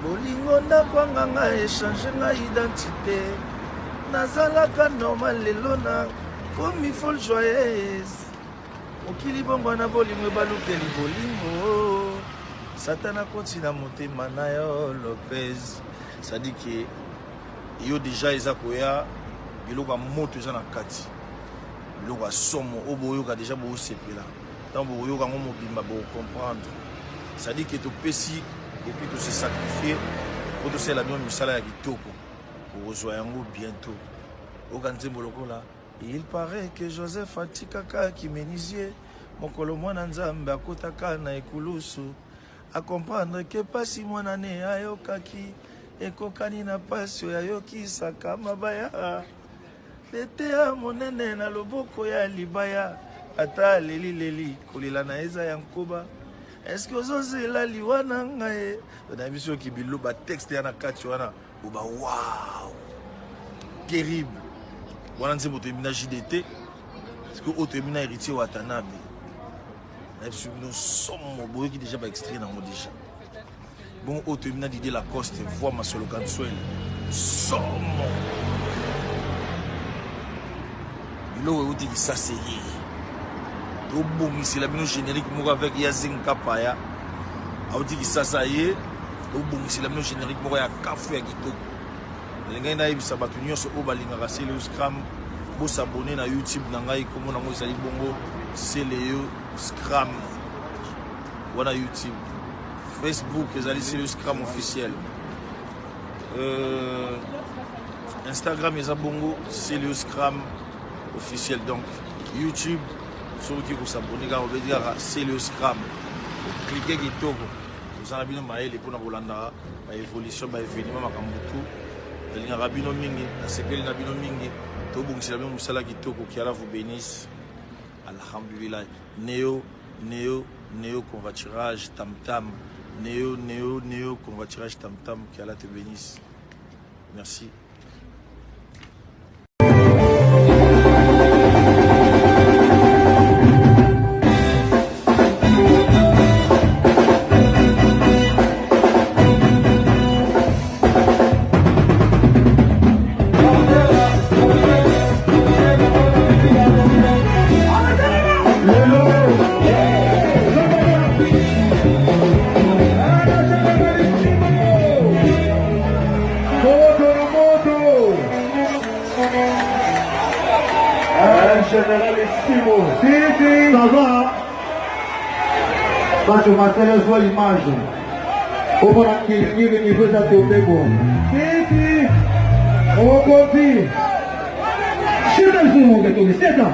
bolingo nakwanga nga échange nga identité nazalaka normal lelo na komi folle joyeuse mokili bongo na bolingo ebalukeli bolingo satana koti na motema na yo Lopez sadiki yo deja eza koya biloko ya moto eza na kati biloko ya somo oyo boyoka deja boosepela ntango boyoka ngo mobimba bocomprendre sadiki topesi epuis tose sacrifier po tosala bino misala ya kitoko okozwa yango bientôt oyoka nzembo lokola il paraît que Joseph atikaka kimenisier mokolo mwana nzambe akotaka na ekulusu akomprendre ke pasi mwana ne ayokaki ekokani na pasi oyo ayokisaka mabaya lete ya monene na loboko ya libaya ata leli kolela na eza ya nkoba eske ozozela liwa na ngai na biso kibilo ba texte ya na kati wana oba wow terrible wana nzembo toyemina JDT parce que otoyemina héritier Watanabe na biso bino somo boyoki déjà ba extrait nango déjà bon otoyemina Didier Lacoste voix Masolo Kanswele somo biloko euti ça c'est tobongisela bino générique moko avec Yazin Kapaya auti kisasa ye tobongisela bino générique moko ya kafu ya kitoko elingai nayebisa bato nyonso oyo balingaka Seleyo Scram bosabone na YouTube na ngai kombo nango ezali bongo Seleyo Scram wana YouTube Facebook ezali Seleyo Scram officiel Instagram eza bongo Seleyo Scram officiel donc YouTube ceux qui vous abonnez car on veut dire Seleyo Scram cliquez kitoko vous en bino maele pour na bolanda ba évolution ba événement makambutu elinga bino mingi na sekeli na bino mingi to bongisa bino musala kitoko qui ala vous bénisse alhamdulillah neo convoiturage tam tam neo convoiturage tam tam qui ala te bénisse merci. Généralissimo. Si, ça va. Quand tu m'attelles sur l'image, au moment qu'il y a niveau de tomber bon. Si, on continue. C'est un jour que tu c'est ça.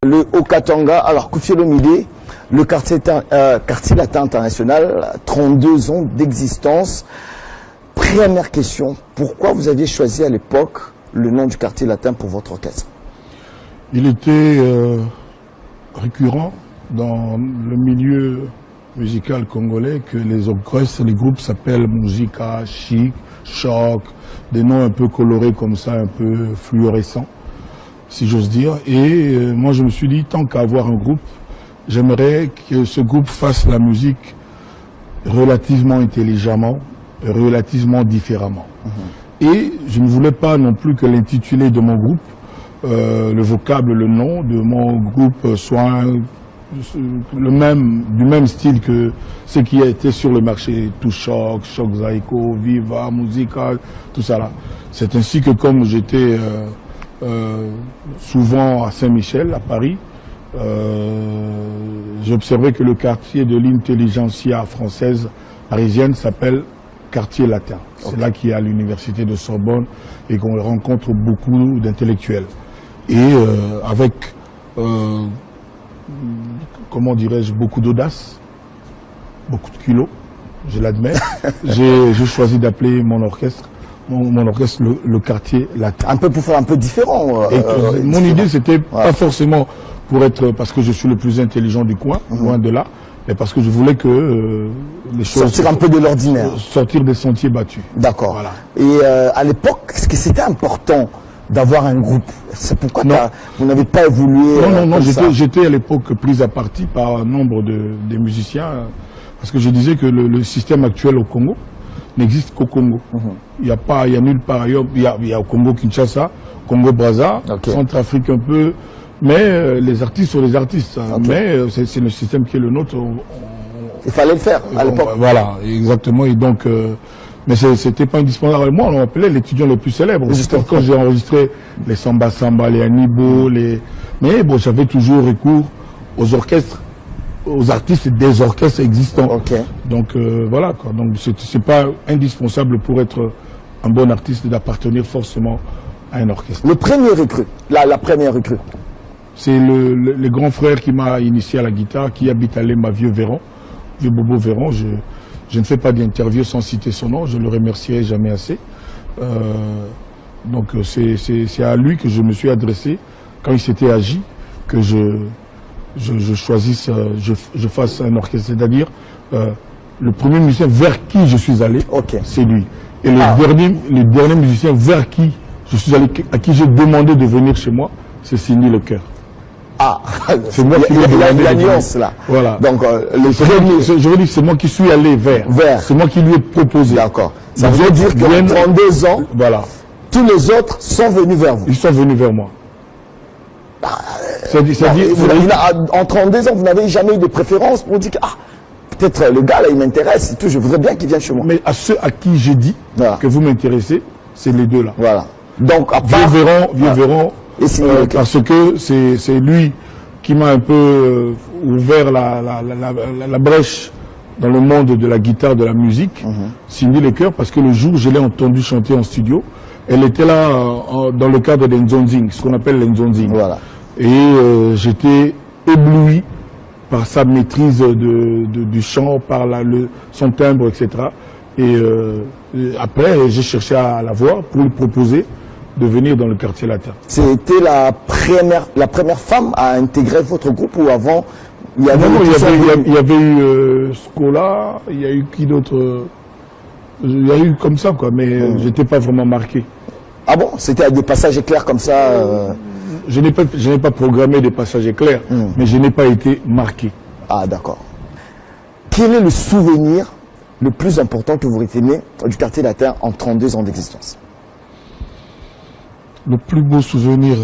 Le Okatanga, alors Kofi Olomide Le quartier latin international, 32 ans d'existence. Première question, pourquoi vous aviez choisi à l'époque le nom du quartier latin pour votre orchestre? Il était récurrent dans le milieu musical congolais que les orchestres, les groupes s'appellent Musica, Chic, Choc, des noms un peu colorés comme ça, un peu fluorescents, si j'ose dire. Et moi je me suis dit, tant qu'à avoir un groupe, j'aimerais que ce groupe fasse la musique relativement intelligemment, relativement différemment. Et je ne voulais pas non plus que l'intitulé de mon groupe, le vocable, le nom de mon groupe soit du même style que ce qui a été sur le marché, tout Choc, Choc Zaiko, Viva, Musica, tout ça là. C'est ainsi que comme j'étais souvent à Saint-Michel, à Paris, j'observais que le quartier de l'intelligentsia française parisienne s'appelle quartier latin. C'est là qu'il y a l'université de Sorbonne et qu'on rencontre beaucoup d'intellectuels. Et avec, comment dirais-je, beaucoup d'audace, beaucoup de culot, je l'admets, j'ai choisi d'appeler mon orchestre le quartier latin. Un peu pour faire un peu différent. Mon idée, c'était pas forcément pour être, parce que je suis le plus intelligent du coin, loin de là, mais parce que je voulais que les choses... Sortir un peu de l'ordinaire. Sortir des sentiers battus. D'accord. Voilà. Et à l'époque, est-ce que c'était important d'avoir un groupe? C'est pourquoi vous n'avez pas évolué? Non, j'étais à l'époque pris à partie par un nombre des musiciens, parce que je disais que le système actuel au Congo n'existe qu'au Congo. Il n'y a nulle part ailleurs. Il y a au Congo Kinshasa, Congo Brazza, Centrafrique un peu, mais les artistes sont les artistes. Mais c'est le système qui est le nôtre. Il fallait le faire à l'époque. Voilà, exactement. Et donc, mais c'était pas indispensable. Moi, on m'appelait l'étudiant le plus célèbre. Quand j'ai enregistré les Samba Samba, les Hannibal, mais bon, j'avais toujours recours aux orchestres, aux artistes des orchestres existants. Donc voilà quoi. Donc c'est pas indispensable pour être un bon artiste d'appartenir forcément à un orchestre. Le premier recrue, la première recrue. C'est le grand frère qui m'a initié à la guitare, qui habite à Lemba, Vieux Bobo Véron. Je ne fais pas d'interview sans citer son nom, je le remercierai jamais assez. Donc c'est à lui que je me suis adressé quand il s'était agi, que je choisisse, je fasse un orchestre, c'est-à-dire le premier musicien vers qui je suis allé, c'est lui. Et le dernier musicien vers qui je suis allé, à qui j'ai demandé de venir chez moi, c'est Cindy Lecœur. C'est moi qui lui ai la nuance là. Voilà. Donc je veux dire, c'est moi qui suis allé vers. C'est moi qui lui ai proposé. D'accord. Ça veut dire qu'en 32 ans, voilà, tous les autres sont venus vers vous. Ils sont venus vers moi. En 32 ans, vous n'avez jamais eu de préférence pour dire que peut-être le gars là il m'intéresse et tout, je voudrais bien qu'il vienne chez moi. Mais à ceux à qui j'ai dit que vous m'intéressez, c'est les deux là. Voilà. Donc à part Vieux Véron, parce que c'est lui qui m'a un peu ouvert la brèche dans le monde de la guitare, de la musique. Cindy Lecœur, parce que le jour où je l'ai entendu chanter en studio, elle était là dans le cadre des Nzonzing, ce qu'on appelle les Nzonzing. Voilà. Et j'étais ébloui par sa maîtrise du chant, par son timbre, etc. Et après, j'ai cherché à la voir pour lui proposer de venir dans le quartier latin. C'était la première femme à intégrer votre groupe ou avant il y avait il y avait eu Scola, il y a eu qui d'autre? Il y a eu comme ça quoi, mais j'étais pas vraiment marqué. Ah bon? C'était des passages éclairs comme ça Je n'ai pas programmé des passages éclairs, mais je n'ai pas été marqué. Ah d'accord. Quel est le souvenir le plus important que vous retenez du quartier latin en 32 ans d'existence? Le plus beau souvenir,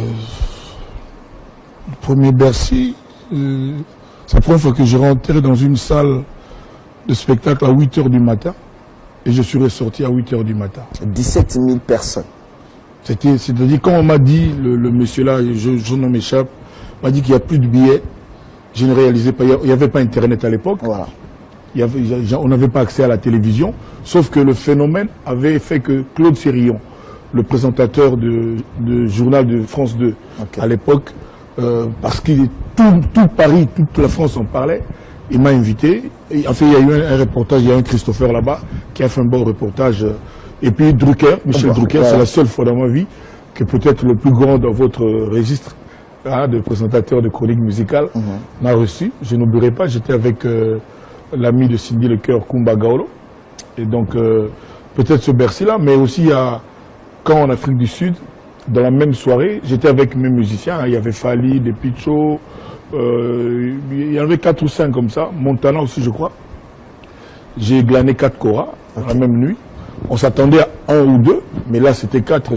le premier Bercy, c'est la première fois que je rentrais dans une salle de spectacle à 8 h du matin et je suis ressorti à 8 h du matin. 17 000 personnes. C'est-à-dire quand on m'a dit, le monsieur là, je n'en m'échappe, m'a dit qu'il n'y a plus de billets, je ne réalisais pas, il n'y avait pas Internet à l'époque, voilà. On n'avait pas accès à la télévision, sauf que le phénomène avait fait que Claude Sérillon, le présentateur du journal de France 2, à l'époque, parce que tout Paris, toute la France en parlait. Il m'a invité. Et, en fait, il y a eu un reportage, il y a un Christopher là-bas qui a fait un bon reportage. Et puis Drucker, Michel Drucker, c'est la seule fois dans ma vie que peut-être le plus grand dans votre registre de présentateur de chronique musicale m'a reçu. Je n'oublierai pas, j'étais avec l'ami de Cindy Lecoeur, Kumba Gaolo. Et donc, peut-être ce Bercy-là, mais aussi il y a, quand en Afrique du Sud, dans la même soirée, j'étais avec mes musiciens, il y avait Fali, des Picho, il y en avait 4 ou 5 comme ça, Montana aussi je crois. J'ai glané 4 Cora la même nuit. On s'attendait à 1 ou 2, mais là c'était 4,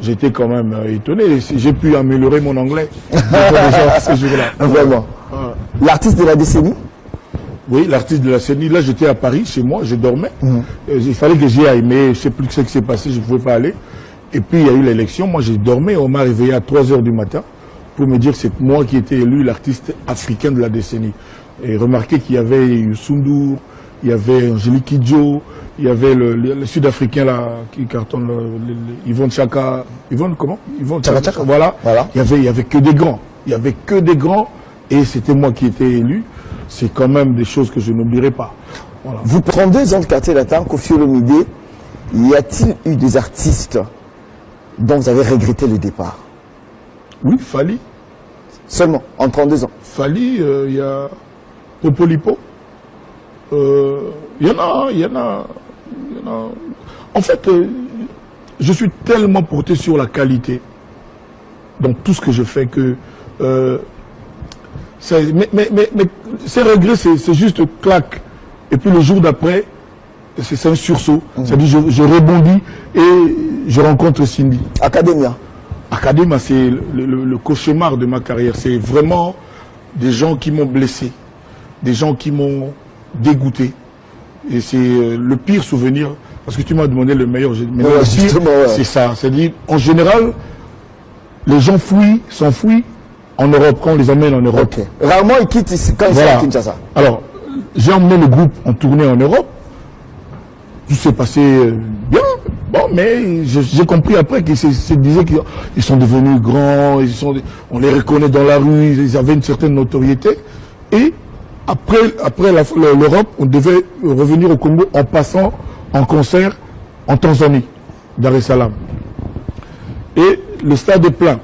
j'étais quand même étonné. J'ai pu améliorer mon anglais ce jour-là. Vraiment. L'artiste de la décennie? Oui, l'artiste de la décennie. Là j'étais à Paris, chez moi, je dormais. Il fallait que j'y aille, mais je ne sais plus ce qui s'est passé, je ne pouvais pas aller. Et puis il y a eu l'élection, moi j'ai dormi, on m'a réveillé à 3 h du matin pour me dire que c'est moi qui étais élu l'artiste africain de la décennie. Et remarquez qu'il y avait Youssou N'Dour, il y avait Angélique Kidjo, il y avait le Sud-Africain là qui cartonne, Yvonne Chaka, Yvonne comment Yvonne Chaka, voilà. Il y avait que des grands, il y avait que des grands et c'était moi qui étais élu. C'est quand même des choses que je n'oublierai pas. Voilà. Vous prenez 2 ans de quartier latin, Koffi Olomide, y a-t-il eu des artistes dont vous avez regretté le départ? Oui, Fali. Seulement, en 32 ans. Fali, il y a Popolipo. Il y en a. En fait, je suis tellement porté sur la qualité dans tout ce que je fais que... mais ces regrets, c'est juste claque. Et puis le jour d'après, c'est un sursaut. C'est-à-dire je rebondis et je rencontre Cindy. Academia. Academia, c'est le cauchemar de ma carrière. C'est vraiment des gens qui m'ont blessé, des gens qui m'ont dégoûté. Et c'est le pire souvenir, parce que tu m'as demandé le meilleur. C'est ça. C'est-à-dire, en général, les gens s'enfuient en Europe, quand on les emmène en Europe. Okay. Rarement ils quittent ici, quand ils sont à Kinshasa. Alors, j'ai emmené le groupe en tournée en Europe. Tout s'est passé bien. Bon, mais j'ai compris après qu'ils se disaient qu'ils sont devenus grands, on les reconnaît dans la rue, ils avaient une certaine notoriété. Et après l'Europe, on devait revenir au Congo en passant en concert en Tanzanie, Dar es Salaam. Et le stade est plein.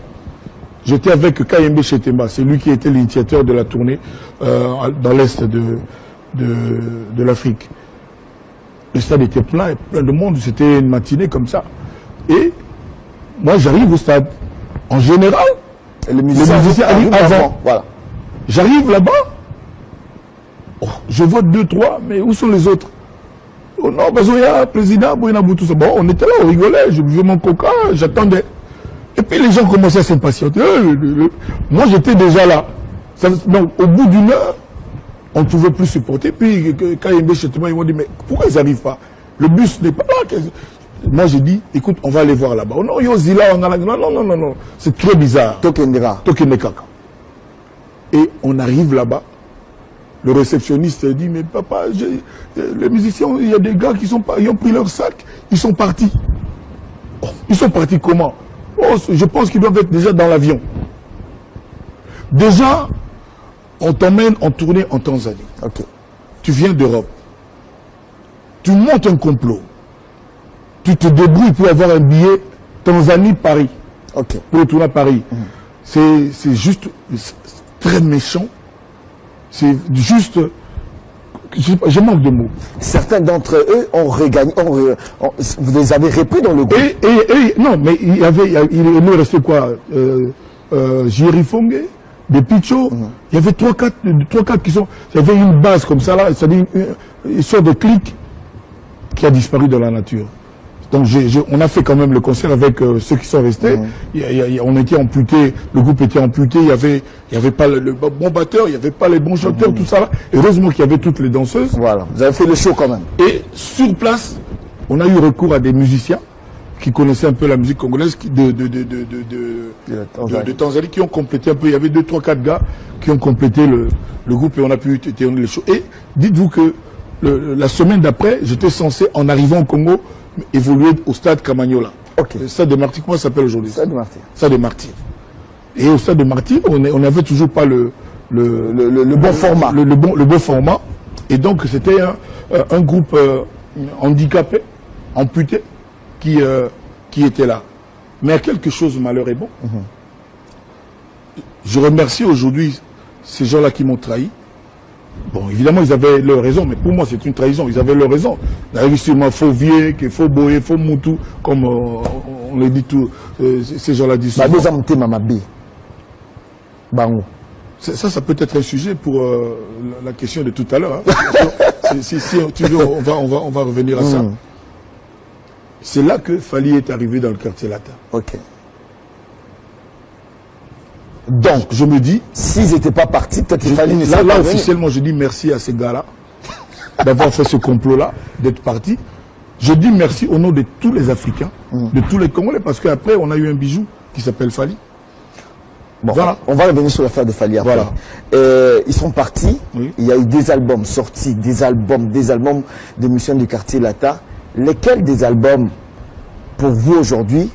J'étais avec Kayembe Chetemba, c'est lui qui était l'initiateur de la tournée dans l'Est de l'Afrique. Le stade était plein de monde, c'était une matinée comme ça. Et moi j'arrive au stade. En général, les musiciens arrivent avant. Voilà. J'arrive là-bas, je vois 2, 3, mais où sont les autres? Oh non, parce qu'il y a le président, tout ça. Bon, on était là, on rigolait, je buvais mon coca, j'attendais. Et puis les gens commençaient à s'impatienter. Moi j'étais déjà là. Donc au bout d'1 heure, on ne pouvait plus supporter. Puis quand ils m'ont dit, mais pourquoi ils n'arrivent pas? Le bus n'est pas là. Moi j'ai dit, écoute, on va aller voir là-bas. Oh non, non, c'est très bizarre. Tokendeka. Et on arrive là-bas. Le réceptionniste dit, mais papa, les musiciens, il y a des gars qui ils ont pris leur sac, ils sont partis. Oh, ils sont partis comment? Oh, je pense qu'ils doivent être déjà dans l'avion. Déjà, on t'emmène en tournée en Tanzanie. Okay. Tu viens d'Europe. Tu montes un complot. Tu te débrouilles pour avoir un billet Tanzanie-Paris. Okay. Pour retourner à Paris. C'est juste très méchant. C'est juste... Je manque de mots. Certains d'entre eux ont regagné, vous les avez repris dans le groupe. Non, mais il est resté quoi Jerry Fongue, des Picho, il y avait 3-4 qui sont... Il y avait une base comme ça, là, c'est-à-dire une sorte de clique qui a disparu dans la nature. Donc on a fait quand même le concert avec ceux qui sont restés. On était amputés, le groupe était amputé, il y avait pas le bon batteur, il n'y avait pas les bons chanteurs, tout ça là. Heureusement qu'il y avait toutes les danseuses. Voilà, vous avez fait le show quand même. Et sur place, on a eu recours à des musiciens qui connaissaient un peu la musique congolaise de Tanzanie, qui ont complété un peu. Il y avait 2, 3, 4 gars qui ont complété le groupe et on a pu tourner le show. Et dites-vous que la semaine d'après, j'étais censé, en arrivant au Congo, évoluer au stade Camagnola. Okay. Le stade des Martyrs, comment ça s'appelle aujourd'hui? Stade des Martyrs. Stade des Martyrs. Et au stade de Martyrs, on n'avait toujours pas le bon format. Le bon format. Et donc, c'était un groupe handicapé, amputé, qui était là. Mais à quelque chose, malheur est bon. Je remercie aujourd'hui ces gens-là qui m'ont trahi. Bon, évidemment, ils avaient leur raison, mais pour moi, c'est une trahison. Ils avaient leur raison. Justement, faux vieux, faux boé, faux moutou, comme on le dit tous, ces gens-là disent souvent. Ça peut être un sujet pour la question de tout à l'heure. Hein. si tu veux, on va revenir à ça. C'est là que Fally est arrivé dans le quartier latin. Ok. Donc, je me dis... S'ils n'étaient pas partis, peut-être qu'il fallait... Là, officiellement, je dis merci à ces gars-là d'avoir fait ce complot-là, d'être partis. Je dis merci au nom de tous les Africains, de tous les Congolais, parce qu'après, on a eu un bijou qui s'appelle Fally. Bon, voilà. On va revenir sur l'affaire de Fally après. Voilà. Ils sont partis, il y a eu des albums sortis, des albums de Musiciens du quartier latin. Lesquels des albums, pour vous aujourd'hui,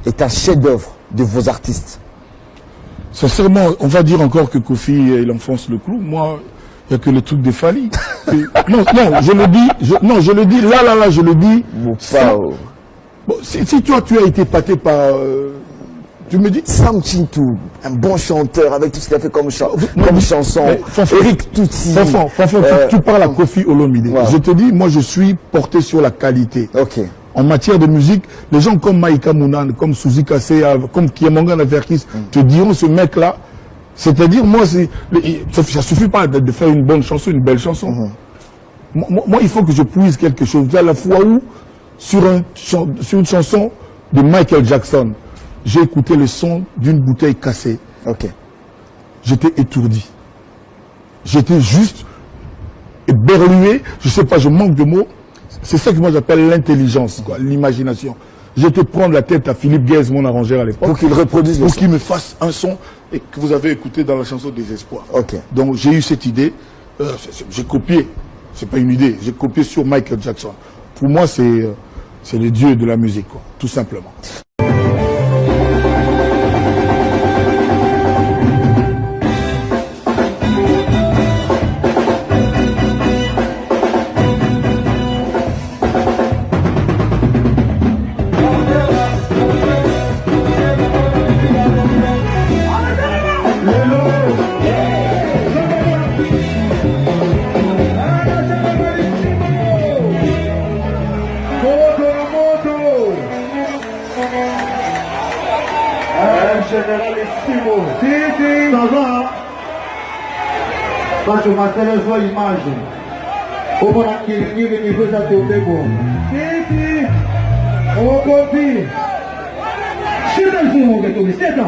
est un chef-d'œuvre de vos artistes? Sincèrement, on va dire encore que Kofi, il enfonce le clou. Moi, il n'y a que le truc de Fally. Non, je le dis, là, je le dis. Bon, si toi, tu as été épaté par... tu me dis Sam Chintou, un bon chanteur avec tout ce qu'il a fait comme chanson. Eric Tutsi. Tu parles à Kofi Olomide. Wow. Je te dis, moi je suis porté sur la qualité. Okay. En matière de musique, les gens comme Maïka Mounan, comme Suzy Kassé, comme Kiemongan Averkis, te diront ce mec-là. C'est-à-dire, moi, ça suffit pas de faire une bonne chanson, une belle chanson. Moi, il faut que je puise quelque chose. À la fois où, sur une chanson de Michael Jackson, j'ai écouté le son d'une bouteille cassée. Ok. J'étais étourdi. J'étais juste éberlué. Je sais pas, je manque de mots. C'est ça que moi j'appelle l'intelligence, l'imagination. J'étais prendre la tête à Philippe Guez, mon arrangeur à l'époque. Pour qu'il reproduise le son. Pour qu'il me fasse un son et que vous avez écouté dans la chanson Désespoir. Ok. Donc j'ai eu cette idée. J'ai copié. C'est pas une idée. J'ai copié sur Michael Jackson. Pour moi, c'est le dieu de la musique, quoi, tout simplement. Bacho matelezo imagem. Como naquele nível de coisa teu pegou. Sim. Ô Kofi. Senta em cima, que tu senta.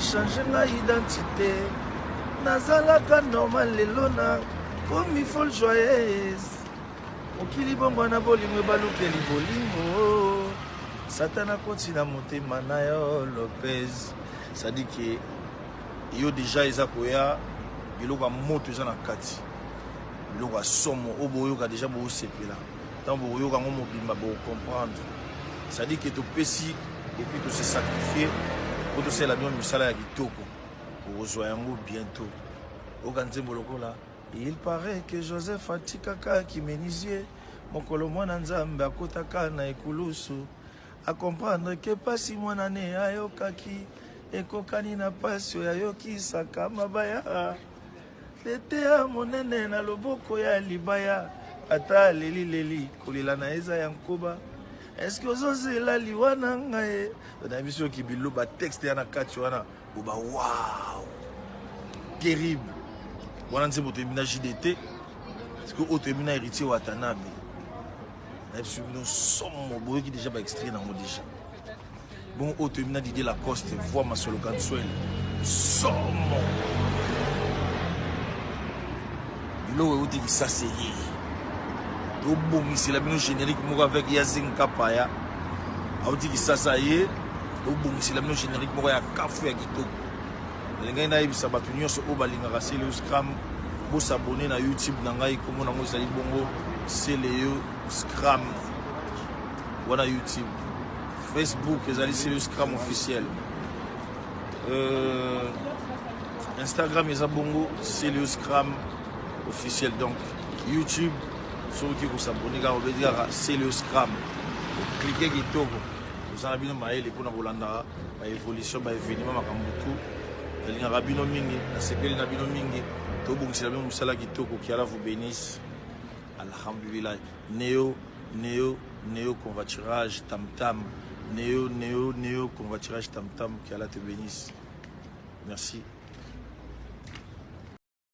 echange ngai identité nazalaka normal lelo na komi folle joyeuse mokili bongo na bolingo ebalukeli bolingo satana koti na motema na yo Lopez sadiki yo deja eza koya biloko ya moto eza na kati biloko ya somo oyo boyoka deja bosepela ntango boyoka yango mobimba bocomprendre sadiki topesi epuis tose sacrifie po tosala bino misala ya kitoko okozwa yango bientôt oka nzembo lokola il paraît que Joseph atikaka kimenisier mokolo mwana nzambe akotaka na ekulusu akomprendre ke pasi mwana ne ayokaki ekokani na pasi oyo ayokisaka mabaya lete ya monene na loboko ya libaya ata lelileli kolela na eza ya nkoba eske ozozela liwa na ngai na biso yoki bilo batexte ya na kati wana oba wow terrible wana nzembo toyebi na JDT parceque oyo toyebi na héritier Watanabe na biso bino somo boyoki déjà baextrait nango déjà bon oyo toyebi na Didier Lacoste voix Masolo Kanswele somo biloko euti kisasa ye tobongisela bino générique moko avec Yazin Kapaya auti kisasa ye tobongisela bino générique moko ya kafu ya kitoko elengai nayebisa bato nyonso oyo balingaka Seleo Scram bosabone na YouTube na ngai kombo nango ezali bongo Seleo Scram wana YouTube Facebook ezali Seleo Scram officiel Instagram eza bongo Seleo Scram officiel donc YouTube soki kosabone kaka obedi kaka Seleo Scram cliquez kitoko ozala bino mayele mpona kolanda baévolution baévénement makambo tu elingaka bino mingi nasepeli na bino mingi tobongisela bino mosala kitoko kiala vous bénisse alhamdulillah Néo convoiturage tam-tam Néo convoiturage tam-tam kiala te bénisse merci.